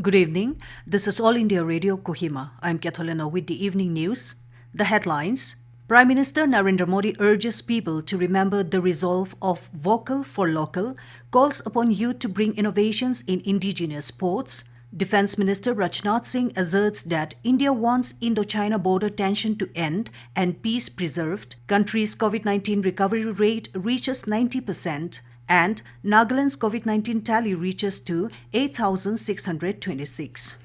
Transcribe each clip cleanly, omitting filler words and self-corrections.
Good evening. This is All India Radio Kohima. I'm Katholena with the evening news. The headlines. Prime Minister Narendra Modi urges people to remember the resolve of vocal for local, calls upon youth to bring innovations in indigenous sports. Defense Minister Rajnath Singh asserts that India wants Indo-China border tension to end and peace preserved. Country's COVID-19 recovery rate reaches 90%. And Nagaland's COVID-19 tally reaches to 8,626.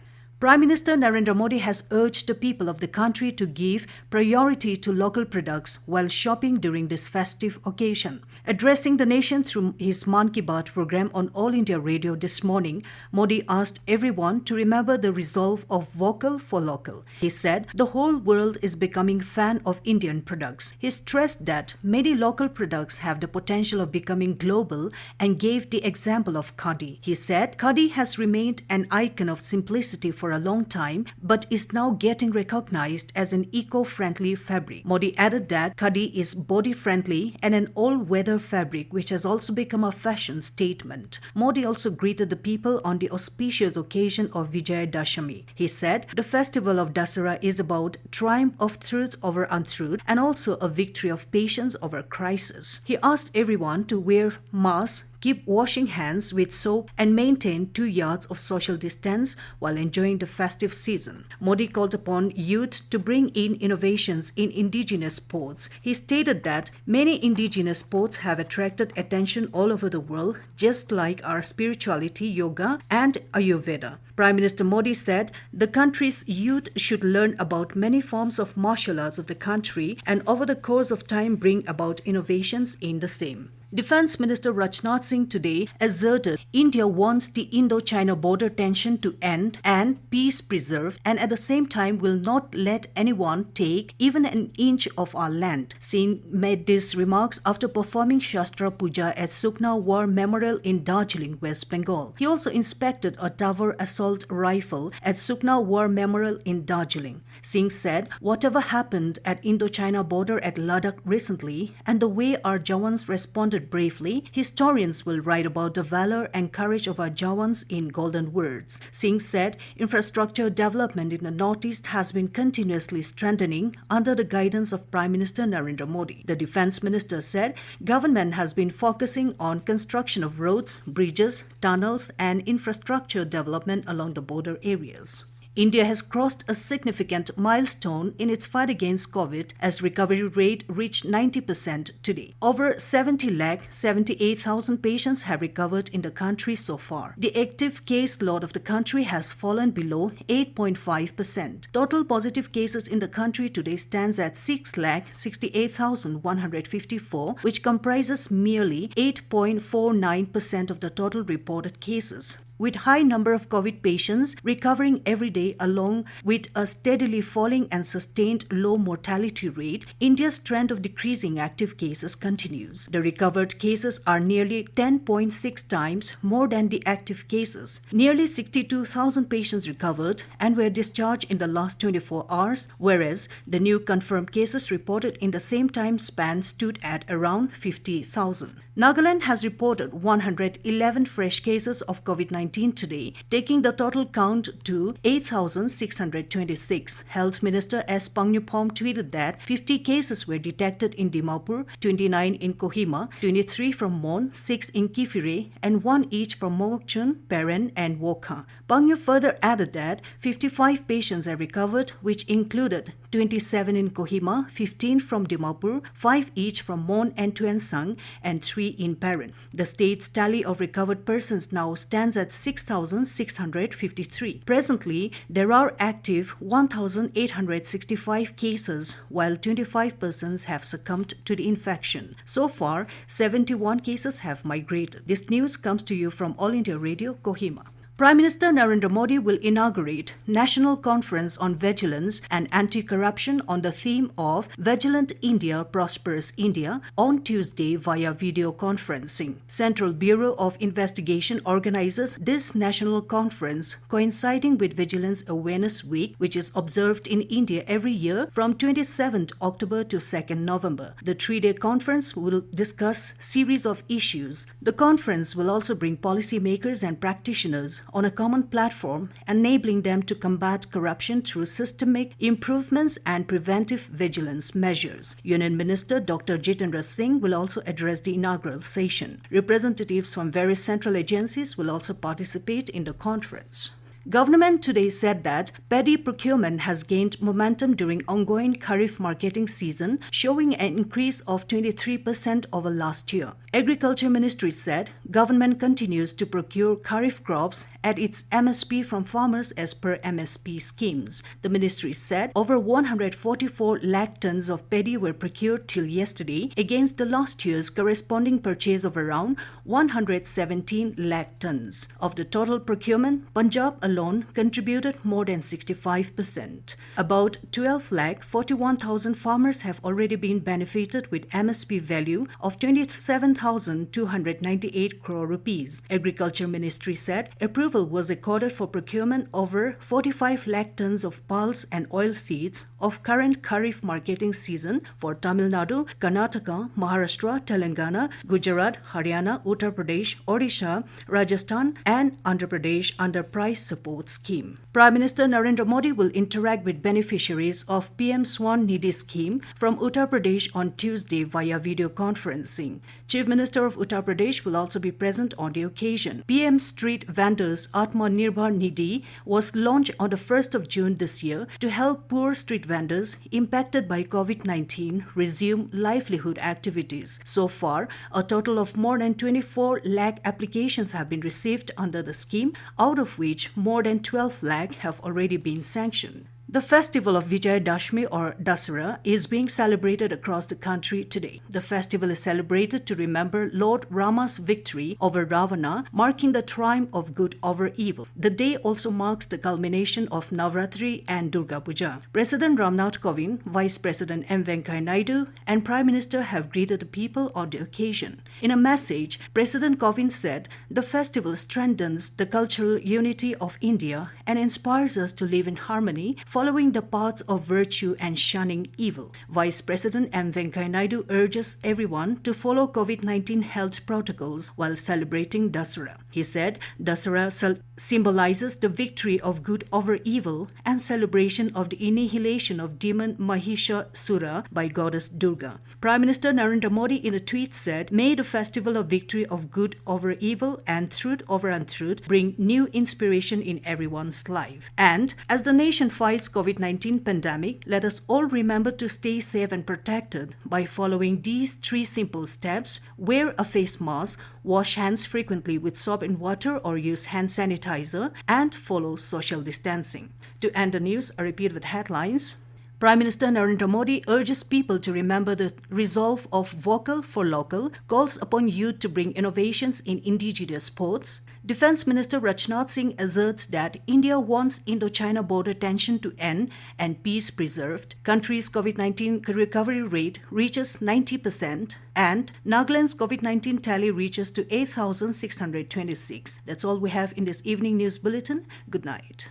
Prime Minister Narendra Modi has urged the people of the country to give priority to local products while shopping during this festive occasion. Addressing the nation through his Mann Ki Baat program on All India Radio this morning, Modi asked everyone to remember the resolve of vocal for local. He said the whole world is becoming fan of Indian products. He stressed that many local products have the potential of becoming global and gave the example of khadi. He said khadi has remained an icon of simplicity for a long time, but is now getting recognized as an eco-friendly fabric. Modi added that khadi is body-friendly and an all-weather fabric which has also become a fashion statement. Modi also greeted the people on the auspicious occasion of Vijayadashami. He said the festival of Dasara is about triumph of truth over untruth and also a victory of patience over crisis. He asked everyone to wear masks, keep washing hands with soap and maintain 2 yards of social distance while enjoying the festive season. Modi called upon youth to bring in innovations in indigenous sports. He stated that many indigenous sports have attracted attention all over the world, just like our spirituality, yoga and Ayurveda. Prime Minister Modi said the country's youth should learn about many forms of martial arts of the country and over the course of time bring about innovations in the same. Defense Minister Rajnath Singh today asserted India wants the Indo-China border tension to end and peace preserved and at the same time will not let anyone take even an inch of our land. Singh made these remarks after performing Shastra Puja at Sukna War Memorial in Darjeeling, West Bengal. He also inspected a Tower assault rifle at Sukna War Memorial in Darjeeling. Singh said whatever happened at Indo-China border at Ladakh recently and the way our Jawans responded bravely, historians will write about the valor and courage of our Jawans in golden words. Singh said infrastructure development in the Northeast has been continuously strengthening under the guidance of Prime Minister Narendra Modi. The Defense Minister said government has been focusing on construction of roads, bridges, tunnels and infrastructure development along the border areas. India has crossed a significant milestone in its fight against COVID as recovery rate reached 90% today. Over 70,78,000 patients have recovered in the country so far. The active case load of the country has fallen below 8.5%. Total positive cases in the country today stands at 6,68,154, which comprises merely 8.49% of the total reported cases. With high number of COVID patients recovering every day along with a steadily falling and sustained low mortality rate, India's trend of decreasing active cases continues. The recovered cases are nearly 10.6 times more than the active cases. Nearly 62,000 patients recovered and were discharged in the last 24 hours, whereas the new confirmed cases reported in the same time span stood at around 50,000. Nagaland has reported 111 fresh cases of COVID-19 today, taking the total count to 8,626. Health Minister S. Pangnupom tweeted that 50 cases were detected in Dimapur, 29 in Kohima, 23 from Mon, 6 in Kifire, and 1 each from Mokokchung, Peren, and Wokha. Pangnu further added that 55 patients have recovered, which included 27 in Kohima, 15 from Dimapur, 5 each from Mon and Tuensang, and 3 in Peren. The state's tally of recovered persons now stands at 6,653. Presently, there are active 1,865 cases, while 25 persons have succumbed to the infection. So far, 71 cases have migrated. This news comes to you from All India Radio, Kohima. Prime Minister Narendra Modi will inaugurate National Conference on Vigilance and Anti-Corruption on the theme of Vigilant India, Prosperous India on Tuesday via video conferencing. Central Bureau of Investigation organizes this national conference coinciding with Vigilance Awareness Week, which is observed in India every year from 27th October to 2nd November. The 3-day conference will discuss series of issues. The conference will also bring policymakers and practitioners on a common platform, enabling them to combat corruption through systemic improvements and preventive vigilance measures. Union Minister Dr. Jitendra Singh will also address the inaugural session. Representatives from various central agencies will also participate in the conference. Government today said that paddy procurement has gained momentum during ongoing Kharif marketing season, showing an increase of 23% over last year. Agriculture Ministry said government continues to procure Kharif crops at its MSP from farmers as per MSP schemes. The ministry said over 144 lakh tons of paddy were procured till yesterday against the last year's corresponding purchase of around 117 lakh tons. Of the total procurement, Punjab alone contributed more than 65%. About 12,41,000 farmers have already been benefited with MSP value of 27,298 crore rupees. Agriculture Ministry said approval was accorded for procurement over 45 lakh tons of pulse and oil seeds of current Kharif marketing season for Tamil Nadu, Karnataka, Maharashtra, Telangana, Gujarat, Haryana, Uttar Pradesh, Odisha, Rajasthan and Andhra Pradesh under price support scheme. Prime Minister Narendra Modi will interact with beneficiaries of PM Swan Nidhi scheme from Uttar Pradesh on Tuesday via video conferencing. Chief Minister of Uttar Pradesh will also be present on the occasion. PM Street Vendors Atmanirbhar Nidhi was launched on the 1st of June this year to help poor street vendors impacted by COVID-19 resume livelihood activities. So far, a total of more than 24 lakh applications have been received under the scheme, out of which more than 12 lakh have already been sanctioned. The festival of Vijayadashmi or Dasara is being celebrated across the country today. The festival is celebrated to remember Lord Rama's victory over Ravana, marking the triumph of good over evil. The day also marks the culmination of Navratri and Durga Puja. President Ramnath Kovind, Vice President M. Venkaiah Naidu and Prime Minister have greeted the people on the occasion. In a message, President Kovind said, "The festival strengthens the cultural unity of India and inspires us to live in harmony, following the paths of virtue and shunning evil." Vice President M. Venkaiah Naidu urges everyone to follow COVID-19 health protocols while celebrating Dasara. He said Dasara symbolizes the victory of good over evil and celebration of the annihilation of demon Mahishasura by goddess Durga. Prime Minister Narendra Modi in a tweet said, "May the festival of victory of good over evil and truth over untruth bring new inspiration in everyone's life." And as the nation fights COVID-19 pandemic, let us all remember to stay safe and protected by following these 3 simple steps: wear a face mask, wash hands frequently with soap and water or use hand sanitizer, and follow social distancing. To end the news, I repeat with headlines. Prime Minister Narendra Modi urges people to remember the resolve of vocal for local, calls upon youth to bring innovations in indigenous sports. Defense Minister Rajnath Singh asserts that India wants Indo-China border tension to end and peace preserved. Country's COVID-19 recovery rate reaches 90% and Nagaland's COVID-19 tally reaches to 8,626. That's all we have in this evening news bulletin. Good night.